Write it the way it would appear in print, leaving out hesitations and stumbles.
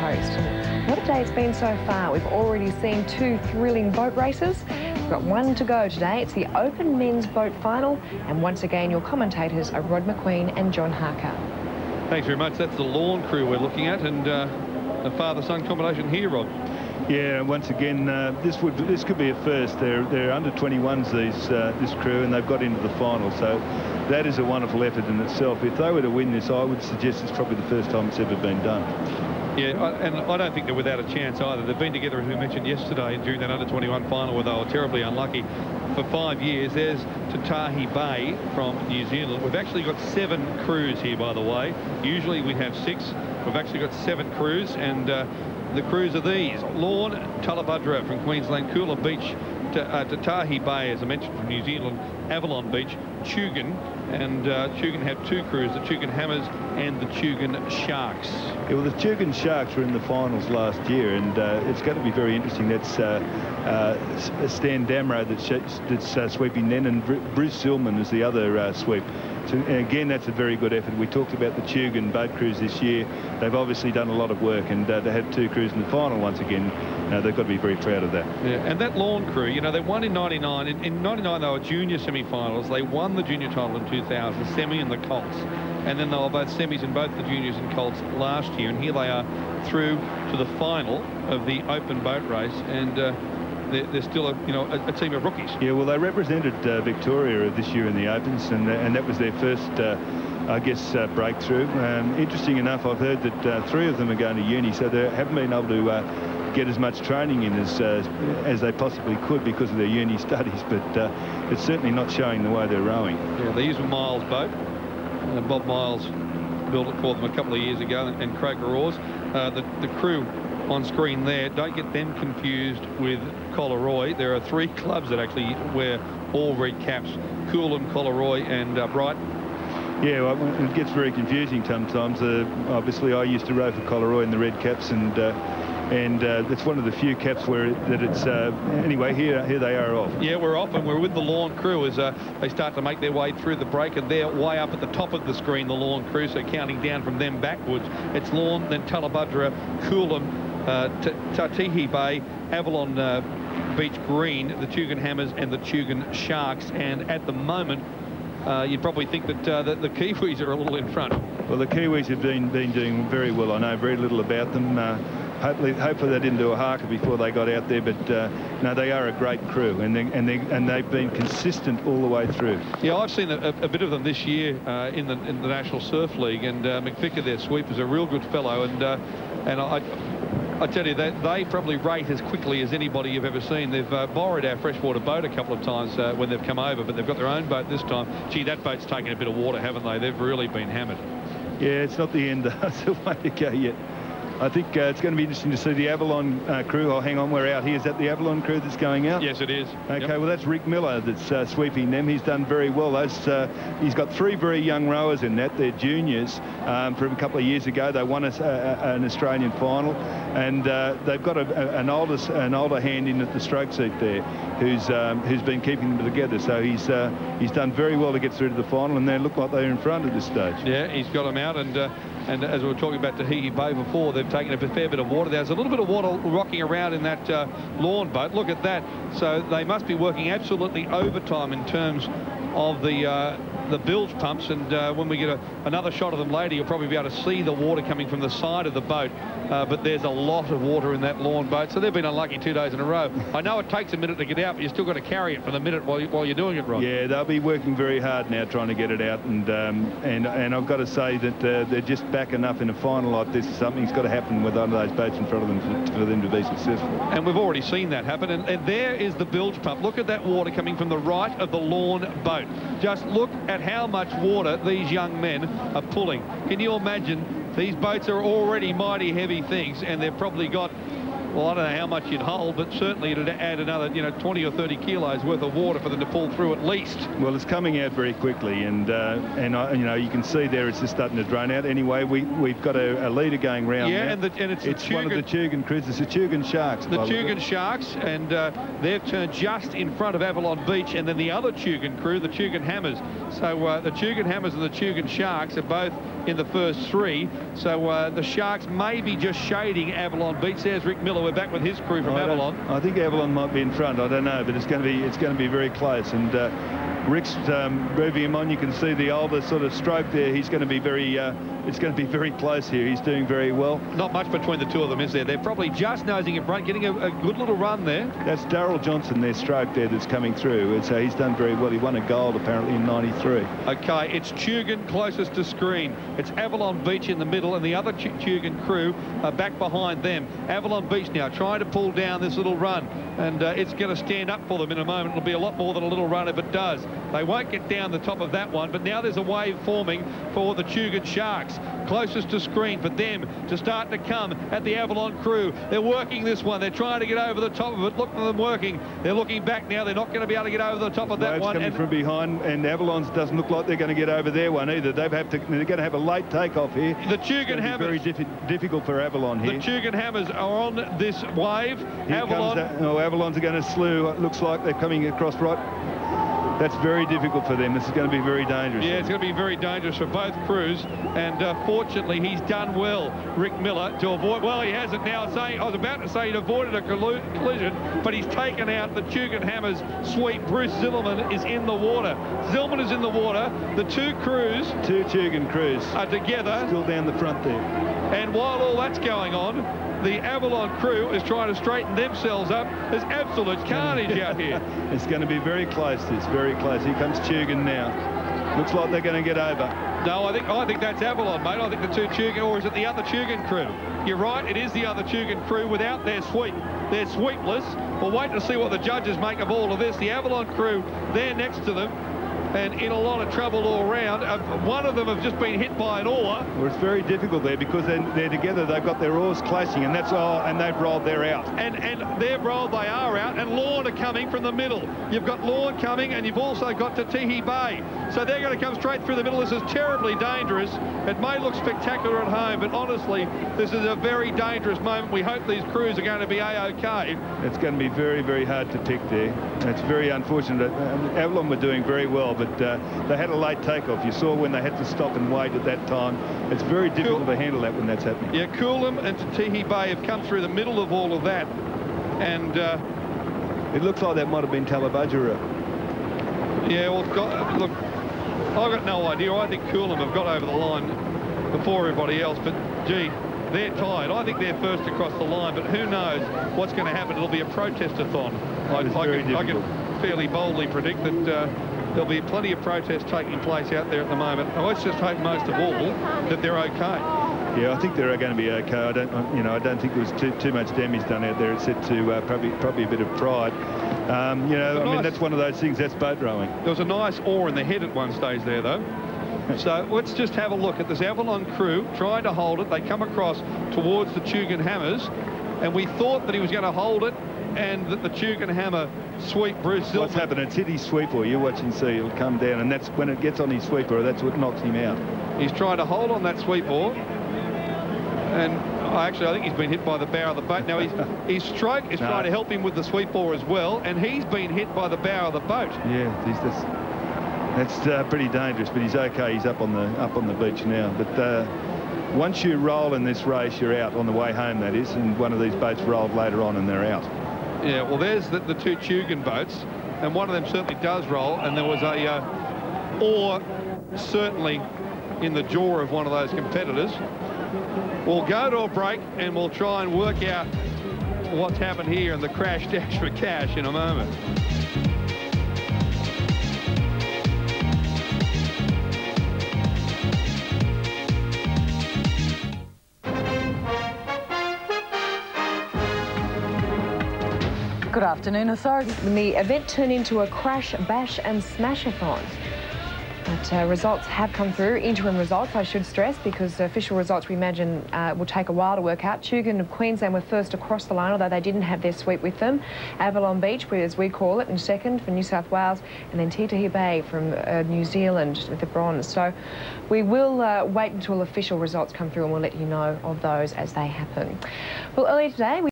coast. What a day it's been so far. We've already seen 2 thrilling boat races. We've got 1 to go today. It's the Open Men's Boat Final. And once again, your commentators are Rod McQueen and John Harker. Thanks very much. That's the Lawn crew we're looking at, and a father-son combination here, Rod. Yeah, once again, this could be a first. They're under 21s, this crew, and they've got into the final. So that is a wonderful effort in itself. If they were to win this, I would suggest it's probably the first time it's ever been done. Yeah, and I don't think they're without a chance either. They've been together, as we mentioned yesterday, during that under-21 final where they were terribly unlucky for 5 years. There's Tatahi Bay from New Zealand. We've actually got 7 crews here, by the way. Usually we have 6. We've actually got 7 crews, and the crews are these: Lorne Tullabudra from Queensland, Coolah Beach, Tatahi Bay, as I mentioned, from New Zealand, Avalon Beach, Tugun, and Tugun have 2 crews, the Tugun Hammers and the Tugun Sharks. Yeah, well, the Tugun Sharks were in the finals last year, and it's going to be very interesting. That's Stan Damrow that's sweeping then, and Bruce Silman is the other sweep. So, again, that's a very good effort. We talked about the Tugun boat crews this year. They've obviously done a lot of work, and they had 2 crews in the final once again. They've got to be very proud of that. Yeah, and that Lawn crew, you know, they won in 99. In 99, they were junior semi-finals. They won the junior title in 2000, semi and the Colts. And then they were both semis in both the juniors and Colts last year. And here they are through to the final of the open boat race. And they're still a team of rookies. Yeah, well, they represented Victoria this year in the Opens, and that was their first, I guess, breakthrough. Interesting enough, I've heard that 3 of them are going to uni, so they haven't been able to get as much training in as they possibly could because of their uni studies, but it's certainly not showing the way they're rowing. Yeah, they use a Miles boat. Bob Miles built it for them a couple of years ago, and Craig Roars. The crew on screen there, don't get them confused with Collaroy. There are 3 clubs that actually wear all red caps: Coolum, Collaroy and Brighton. Yeah, well, it gets very confusing sometimes. Obviously, I used to row for Collaroy in the red caps, and it's one of the few caps where it's anyway. Here they are off. Yeah, we're off, and we're with the Lawn crew as they start to make their way through the break, and they're way up at the top of the screen, the Lawn crew. So counting down from them backwards, it's Lawn, then Tullabudra, Coolum, Tatahi Bay, Avalon Beach Green, the Tugun Hammers and the Tugun Sharks. And at the moment, you'd probably think that the Kiwis are a little in front. Well, the Kiwis have been doing very well. I know very little about them. Hopefully they didn't do a harker before they got out there, but no, they are a great crew, and they've been consistent all the way through. Yeah, I've seen a bit of them this year in the National Surf League, and McVicker, their sweep, is a real good fellow, and I tell you that they probably rate as quickly as anybody you've ever seen. They've borrowed our freshwater boat a couple of times when they've come over, but they've got their own boat this time. Gee, that boat's taken a bit of water, haven't they? They've really been hammered. Yeah, it's not the end. It's a way to go yet. I think it's going to be interesting to see the Avalon crew. Oh, hang on, we're out here. Is that the Avalon crew that's going out? Yes, it is. Okay, yep. Well, that's Rick Miller that's sweeping them. He's done very well. He's got 3 very young rowers in that. They're juniors from a couple of years ago. They won an Australian final, and they've got an older hand in at the stroke seat there, who's been keeping them together. So he's done very well to get through to the final, and they look like they're in front at this stage. Yeah, he's got them out, and as we were talking about Tahiti Bay before, they've taken a fair bit of water. There's a little bit of water rocking around in that Lawn boat. Look at that. So they must be working absolutely overtime in terms of the bilge pumps, and when we get another shot of them later, you'll probably be able to see the water coming from the side of the boat, but there's a lot of water in that Lawn boat, so they've been unlucky 2 days in a row. I know it takes a minute to get out, but you've still got to carry it for the minute while you're doing it, Ron. Yeah, they'll be working very hard now trying to get it out, and I've got to say that they're just back enough in a final like this. Something's got to happen with one of those boats in front of them for them to be successful. And we've already seen that happen, and there is the bilge pump. Look at that water coming from the right of the Lawn boat. Just look at how much water these young men are pulling. Can you imagine? These boats are already mighty heavy things, and they've probably got, well, I don't know how much you'd hold, but certainly it'd add another, 20 or 30 kilos worth of water for them to pull through at least. Well, it's coming out very quickly, and you can see there it's just starting to drain out. Anyway, we've got a leader going round. Yeah, now. and it's one of the Tugun crews. It's the Tugun Sharks. The Tugun Sharks, and they've turned just in front of Avalon Beach, and then the other Tugun crew, the Tugun Hammers. So the Tugun Hammers and the Tugun Sharks are both in the first 3. So the Sharks may be just shading Avalon Beach. There's Rick Miller. We're back with his crew from Avalon. I think Avalon might be in front. I don't know, but it's going to be very close. And Rick's moving him on. You can see the older sort of stroke there. He's going to be very. It's going to be very close here. He's doing very well. Not much between the two of them, is there? They're probably just nosing in front, getting a good little run there. That's Darryl Johnson, their stroke there, that's coming through. So he's done very well. He won a gold apparently in '93. Okay, it's Tugan closest to screen. It's Avalon Beach in the middle, and the other Tugan crew are back behind them. Avalon Beach now trying to pull down this little run, and it's going to stand up for them in a moment. It'll be a lot more than a little run if it does. They won't get down the top of that one, but now there's a wave forming for the Tugan Sharks. Closest to screen for them to start to come at the Avalon crew. They're working this one. They're trying to get over the top of it. Look at them working. They're looking back now. They're not going to be able to get over the top of that one. Coming from behind, and Avalon's doesn't look like they're going to get over their one either. They're going to have a late takeoff here. The Tugan Hammers. Very difficult for Avalon here. The Tugan Hammers are on this wave. Avalon's are going to slew. It looks like they're coming across right. That's very difficult for them. This is going to be very dangerous. Yeah, it's going to be very dangerous for both crews. And fortunately, he's done well, Rick Miller, to avoid. Well, he hasn't now. I was about to say he'd avoided a collision, but he's taken out the Tugan Hammers sweep. Bruce Zillman is in the water. Zillman is in the water. The two Tugan crews are together. Still down the front there. And while all that's going on, the Avalon crew is trying to straighten themselves up. There's absolute carnage out here. It's going to be very close. It's very close. Here comes Tugan now. Looks like they're going to get over. No, I think that's Avalon, mate. I think the two Tugan, or is it the other Tugan crew? You're right, it is the other Tugan crew without their sweep. They're sweepless. We'll wait to see what the judges make of all of this. The Avalon crew, they're next to them, and in a lot of trouble all round. One of them have just been hit by an oar. Well, it's very difficult there because they're together. They've got their oars clashing, and that's all. And they've rolled. They're out. And they've rolled. They are out. And Lorne are coming from the middle. You've got Lorne coming, and you've also got Tahihi Bay. So they're going to come straight through the middle. This is terribly dangerous. It may look spectacular at home, but honestly, this is a very dangerous moment. We hope these crews are going to be A-OK. It's going to be very, very hard to pick there. It's very unfortunate. Avalon were doing very well, but they had a late takeoff. You saw when they had to stop and wait at that time. It's very difficult to handle that when that's happening. Yeah, Coolum and Tahihi Bay have come through the middle of all of that, and it looks like that might have been Talabudgera. Yeah, well, look, I've got no idea. I think Coolum have got over the line before everybody else, but gee, they're tired. I think they're first across the line, but who knows what's going to happen. It'll be a protestathon. I can fairly boldly predict that there'll be plenty of protests taking place out there at the moment. And let's just hope most of all that they're okay. Yeah, I think they're going to be okay. I don't think there was too much damage done out there. It's set to probably a bit of pride. I mean, that's one of those things. That's boat rowing. There was a nice oar in the head at one stage there, though. So let's just have a look at this Avalon crew trying to hold it. They come across towards the Tugan Hammers, and we thought that he was going to hold it, and that the Tugan Hammer sweep Bruce Zillman. What's happened? It's hit his sweeper. You watch and see. It'll come down, and that's when it gets on his sweeper. That's what knocks him out. He's trying to hold on that sweep oar, and I think he's been hit by the bow of the boat. Now his stroke is trying to help him with the sweep oar as well, and he's been hit by the bow of the boat. Yeah, that's pretty dangerous, but he's okay. He's up on the beach now. But once you roll in this race, you're out on the way home. That is, and one of these boats rolled later on, and they're out. Yeah, well, there's the two Tugan boats, and one of them certainly does roll, and there was a oar certainly in the jaw of one of those competitors. We'll go to a break, and we'll try and work out what's happened here in the crash dash for cash in a moment. Good afternoon, authorities. The event turned into a crash, bash and smash-a-thon. But results have come through, interim results, I should stress, because official results we imagine will take a while to work out. Tugan of Queensland were first across the line, although they didn't have their sweep with them. Avalon Beach, as we call it, in second for New South Wales, and then Tahihi Bay from New Zealand with the bronze. So we will wait until official results come through, and we'll let you know of those as they happen. Well, earlier today,